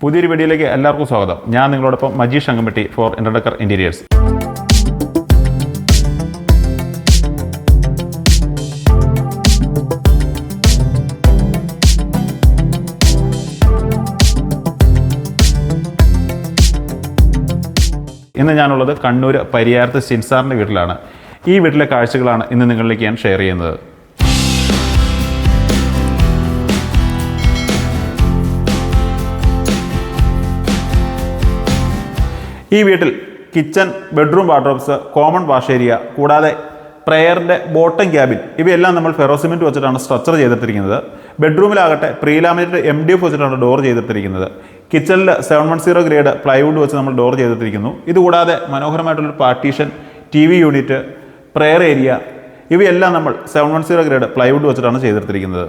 പുതിയൊരു വീഡിയോയിലേക്ക് എല്ലാവർക്കും സ്വാഗതം. ഞാൻ നിങ്ങളോടൊപ്പം മജീഷ് അങ്കമ്പട്ടി ഫോർ ഇൻട്രഡക്കർ ഇൻറ്റീരിയേഴ്സ്. ഇന്ന് ഞാനുള്ളത് കണ്ണൂർ പരിയാരത്ത് ഷിൻസാറിൻ്റെ വീട്ടിലാണ്. ഈ വീട്ടിലെ കാഴ്ചകളാണ് ഇന്ന് നിങ്ങളിലേക്ക് ഞാൻ ഷെയർ ചെയ്യുന്നത്. ഈ വീട്ടിൽ kitchen, bedroom, wardrobes, common wash area കൂടാതെ പ്രെയറിൻ്റെ ബോട്ടം ക്യാബിൻ ഇവയെല്ലാം നമ്മൾ ഫെറോസിമെൻറ്റ് വെച്ചിട്ടാണ് സ്ട്രക്ചർ ചെയ്തിട്ടിരിക്കുന്നത്. ബെഡ്റൂമിലാകട്ടെ പ്രീലാമിനേറ്റഡ് MDF വെച്ചിട്ടാണ് ഡോർ ചെയ്തിട്ടിരിക്കുന്നത്. കിച്ചണിൽ 710 ഗ്രേഡ് പ്ലൈവുഡ് വെച്ച് നമ്മൾ ഡോർ ചെയ്തിട്ടിരിക്കുന്നു. ഇതുകൂടാതെ മനോഹരമായിട്ടുള്ളൊരു partition, TV unit, prayer area ഇവയെല്ലാം നമ്മൾ 710 ഗ്രേഡ് പ്ലൈവുഡ് വെച്ചിട്ടാണ് ചെയ്തിട്ടിരിക്കുന്നത്.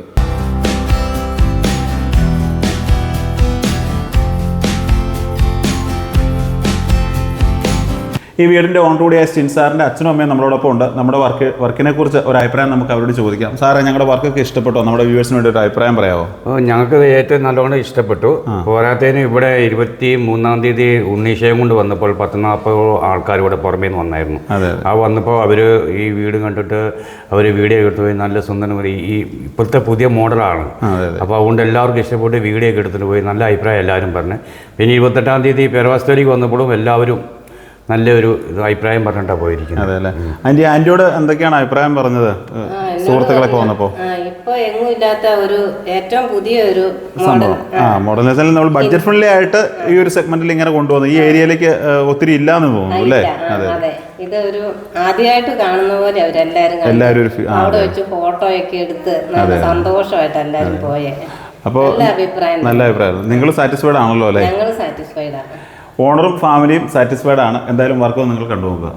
ഈ വീടിൻ്റെ ഓൺ കൂടിയായ ഷിൻസാറിൻ്റെ അച്ഛനും അമ്മയും നമ്മളോടൊപ്പം ഉണ്ട്. നമ്മുടെ വർക്കിനെ കുറിച്ച് ഒരു അഭിപ്രായം നമുക്ക് അവരോട് ചോദിക്കാം. സാറേ, ഞങ്ങളുടെ വർക്കൊക്കെ ഇഷ്ടപ്പെട്ടോ? നമ്മുടെ വ്യൂവേഴ്സിന് വേണ്ടി ഒരു അഭിപ്രായം പറയാമോ? ഞങ്ങൾക്ക് ഏറ്റവും നല്ലോണം ഇഷ്ടപ്പെട്ടു. പോരാത്തതിന് ഇവിടെ 23-ാം തീയതി ഉണ്ണീഷയും കൊണ്ട് വന്നപ്പോൾ 10-40 ആൾക്കാർ ഇവിടെ പുറമേ നിന്ന് വന്നായിരുന്നു. ആ വന്നപ്പോൾ അവർ ഈ വീട് കണ്ടിട്ട് അവർ വീഡിയോ എടുത്തു പോയി. നല്ല സുന്ദരം, ഈ ഇപ്പോഴത്തെ പുതിയ മോഡലാണ്. അപ്പോൾ അതുകൊണ്ട് എല്ലാവർക്കും ഇഷ്ടപ്പെട്ട് വീഡിയോ ഒക്കെ എടുത്തിട്ട് പോയി. നല്ല അഭിപ്രായം എല്ലാവരും പറഞ്ഞു. പിന്നെ 28-ാം തീയതി പെരവാസ്തോലിക്ക് വന്നപ്പോഴും എല്ലാവരും നല്ലൊരു അഭിപ്രായം പറഞ്ഞിട്ടാണ് പോയിരിക്കുന്നത്. അതെ അല്ലേ? ആന്റിയോട് എന്തൊക്കെയാണ് അഭിപ്രായം പറഞ്ഞത് സുഹൃത്തുക്കളൊക്കെ വന്നപ്പോൾ? ഇപ്പൊ എങ്ങും ഇല്ലാത്ത ഒരു ഏറ്റവും പുതിയ ഒരു സംഭവം. മോഡൽ എന്ന് വെച്ചാൽ നമ്മൾ ബഡ്ജറ്റ് ഫ്രണ്ട്ലി ആയിട്ട് ഈ ഒരു സെഗ്മെന്റിൽ ഇങ്ങനെ കൊണ്ടുപോകുന്നു. ഈ ഏരിയയിലേക്ക് ഒത്തിരി ഇല്ലാന്ന് തോന്നുന്നു അല്ലേ? അതെ, ഇത് ഒരു ആദ്യമായിട്ട് കാണുന്ന പോലെ അവരെല്ലാരും അവിടെ വെച്ച് ഫോട്ടോ ഒക്കെ എടുത്ത് നല്ല സന്തോഷമായിട്ട് എല്ലാരും പോയെ. അപ്പോൾ നല്ല അഭിപ്രായം. നിങ്ങൾ സാറ്റിസ്ഫൈഡ് ആണല്ലോ അല്ലേ? ഞങ്ങൾ സാറ്റിസ്ഫൈഡ് ആണ്. ഓണറും ഫാമിലിയും സാറ്റിസ്ഫൈഡ് ആണ്. എന്തായാലും വർക്ക് നിങ്ങൾ കണ്ടുപോകുക.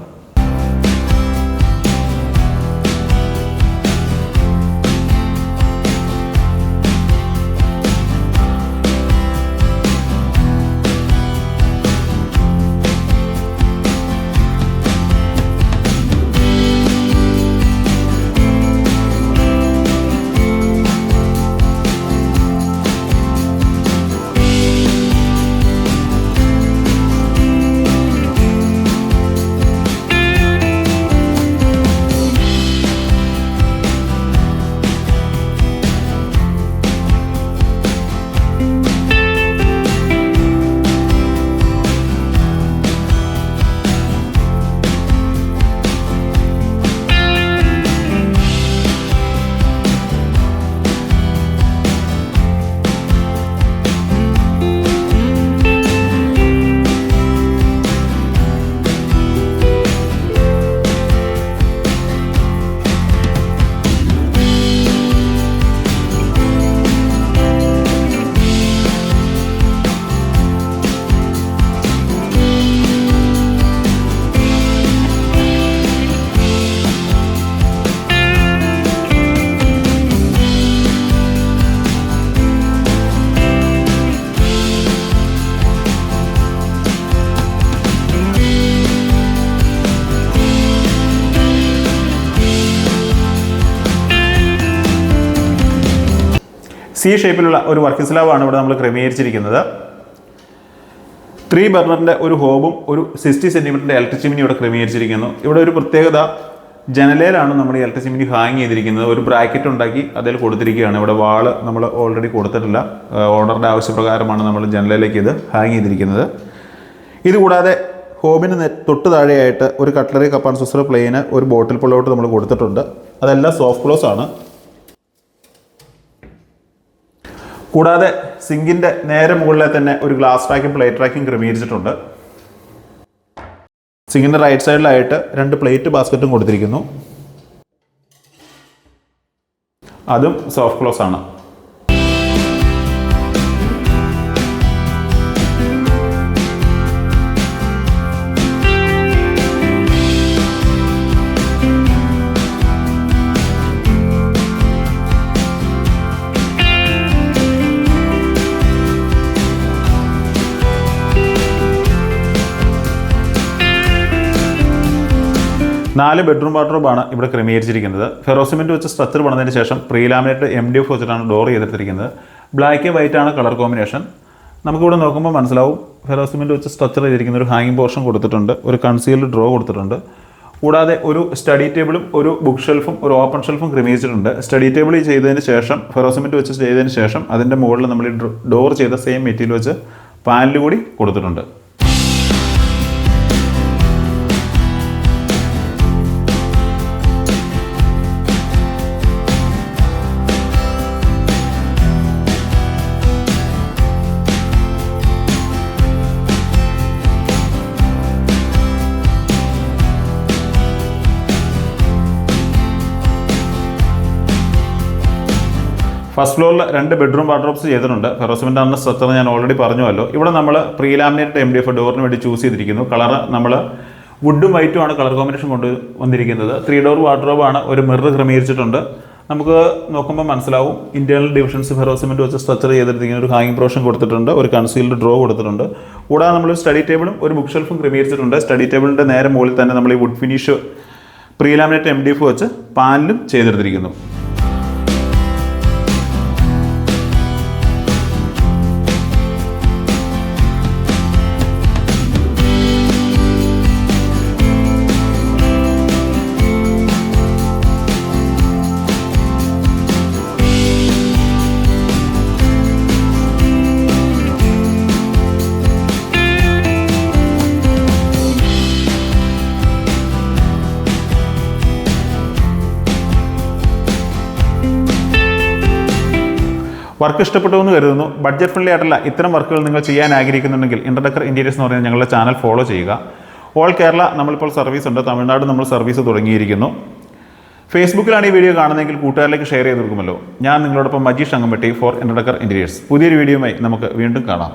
C ഷേപ്പിലുള്ള ഒരു വർക്കിംഗ് സ്ലാബാണ് ഇവിടെ നമ്മൾ ക്രമീകരിച്ചിരിക്കുന്നത്. 3 ബർണറിൻ്റെ ഒരു ഹോബും ഒരു 60 സെൻറ്റിമീറ്ററിൻ്റെ ഇലക്ട്രിക് ചിമ്മിനി ഇവിടെ ക്രമീകരിച്ചിരിക്കുന്നു. ഇവിടെ ഒരു പ്രത്യേകത, ജനലയിലാണ് നമ്മൾ ഈ ഇലക്ട്രിക് ചിമ്മിനി ഹാങ് ചെയ്തിരിക്കുന്നത്. ഒരു ബ്രാക്കറ്റ് ഉണ്ടാക്കി അതിൽ കൊടുത്തിരിക്കുകയാണ്. ഇവിടെ വാള് നമ്മൾ ഓൾറെഡി കൊടുത്തിട്ടില്ല. ഓർഡറിൻ്റെ ആവശ്യപ്രകാരമാണ് നമ്മൾ ജനലയിലേക്ക് ഇത് ഹാങ് ചെയ്തിരിക്കുന്നത്. ഇതുകൂടാതെ ഹോബിന് തൊട്ട് താഴെയായിട്ട് ഒരു കട്ട്ലറി, കപ്പ് ആൻഡ് സോസർ, പ്ലെയിന്, ഒരു ബോട്ടിൽ പുള്ളൗട്ട് നമ്മൾ കൊടുത്തിട്ടുണ്ട്. അതെല്ലാം സോഫ്റ്റ് ക്ലോസ് ആണ്. കൂടാതെ സിങ്കിൻ്റെ നേരെ മുകളിലെ തന്നെ ഒരു ഗ്ലാസ് റാക്കും പ്ലേറ്റ് റാക്കും ക്രമീകരിച്ചിട്ടുണ്ട്. സിങ്കിൻ്റെ റൈറ്റ് സൈഡിലായിട്ട് 2 പ്ലേറ്റ് ബാസ്ക്കറ്റും കൊടുത്തിരിക്കുന്നു. അതും സോഫ്റ്റ് ക്ലോസ് ആണ്. നാല് ബെഡ്റൂം വാർഡ്രോബാണ് ഇവിടെ ക്രമീകരിച്ചിരിക്കുന്നത്. ഫെറോസിമെൻറ്റ് വെച്ച് സ്ട്രക്ചർ പണിതതിന് ശേഷം പ്രീലാമിനേറ്റ് MDF വെച്ചിട്ടാണ് ഡോർ ചെയ്തെടുത്തിരിക്കുന്നത്. ബ്ലാക്ക് വൈറ്റ് ആണ് കളർ കോമ്പിനേഷൻ. നമുക്കിവിടെ നോക്കുമ്പോൾ മനസ്സിലാവും ഫെറോ സിമെൻറ്റ് വെച്ച് സ്ട്രക്ചർ ചെയ്തിരിക്കുന്ന ഒരു ഹാങ്ങിങ് പോർഷൻ കൊടുത്തിട്ടുണ്ട്, ഒരു കൺസീൽഡ് ഡ്രോ കൊടുത്തിട്ടുണ്ട്. കൂടാതെ ഒരു സ്റ്റഡി ടേബിളും ഒരു ബുക്ക് ഷെൽഫും ഒരു ഓപ്പൺ ഷെൽഫും ക്രമീകരിച്ചിട്ടുണ്ട്. സ്റ്റഡി ടേബിൾ ചെയ്തതിന് ശേഷം ഫെറോ സിമെൻറ്റ് വെച്ച് ചെയ്തതിന് ശേഷം അതിൻ്റെ മുകളിൽ നമ്മൾ ഈ ഡോർ ചെയ്ത സെയിം മെറ്റീരിയൽ വെച്ച് പാനൽ കൂടി കൊടുത്തിട്ടുണ്ട്. ഫസ്റ്റ് ഫ്ലോറിൽ 2 ബെഡ്റൂം വാർഡ്രോബ്സ് ചെയ്തിട്ടുണ്ട്. ഫെറോ സിമെൻ്റ് ആണ് സ്ട്രക്ചർ ഞാൻ ഓൾറെഡി പറഞ്ഞുവല്ലോ. ഇവിടെ നമ്മൾ പ്രീ ലാമിനേറ്റഡ് MDF ഡോറിന് വേണ്ടി ചൂസ് ചെയ്തിരിക്കുന്നു. കളർ നമ്മൾ വുഡും വൈറ്റും ആണ് കളർ കോമ്പിനേഷൻ കൊണ്ട് വന്നിരിക്കുന്നത്. 3 ഡോർ വാർഡ്രോബാണ്, ഒരു മിറർ ക്രമീകരിച്ചിട്ടുണ്ട്. നമുക്ക് നോക്കുമ്പോൾ മനസ്സിലാവും ഇന്റേണൽ ഡിവിഷൻസ് ഫെറോ സിമെൻറ്റ് വെച്ച് സ്ട്രക്ചർ ചെയ്തിരിക്കുന്ന ഒരു ഹാങ്ങിങ് പ്രൊവിഷൻ കൊടുത്തിട്ടുണ്ട്, ഒരു കൺസീൽഡ് ഡ്രോ കൊടുത്തിട്ടുണ്ട്. കൂടാതെ നമ്മൾ സ്റ്റഡി ടേബിളും ഒരു ബുക്ക് ഷെൽഫും ക്രമീകരിച്ചിട്ടുണ്ട്. സ്റ്റഡി ടേബിളിൻ്റെ നേരെ മുകളിൽ തന്നെ നമ്മൾ ഈ would finish pre laminate MDF വെച്ച് പാനലും ചെയ്തെടുത്തിരിക്കുന്നു. വർക്ക് ഇഷ്ടപ്പെട്ടു എന്ന് കരുതുന്നു. ബഡ്ജറ്റ് ഫ്രണ്ട്ലി ആയിട്ടുള്ള ഇത്തരം വർക്കുകൾ നിങ്ങൾ ചെയ്യാൻ ആഗ്രഹിക്കുന്നുണ്ടെങ്കിൽ ഇൻ്റർഡെക്കർ ഇൻറ്റീരിയേഴ്സ് എന്ന് പറയുന്നത് ഞങ്ങളുടെ ചാനൽ ഫോളോ ചെയ്യുക. ഓൾ കേരള നമ്മളിപ്പോൾ സർവീസ് ഉണ്ട്, തമിഴ്നാട് നമ്മൾ സർവീസ് തുടങ്ങിയിരിക്കുന്നു. ഫേസ്ബുക്കിലാണ് ഈ വീഡിയോ കാണുന്നതെങ്കിൽ കൂട്ടുകാരിലേക്ക് ഷെയർ ചെയ്ത് കൊടുക്കുമല്ലോ. ഞാൻ നിങ്ങളോടൊപ്പം മജീഷ് അങ്കമ്പട്ടി ഫോർ ഇൻ്റർഡെക്കർ ഇൻറ്റീരിയേഴ്സ്. പുതിയൊരു വീഡിയോയുമായി നമുക്ക് വീണ്ടും കാണാം.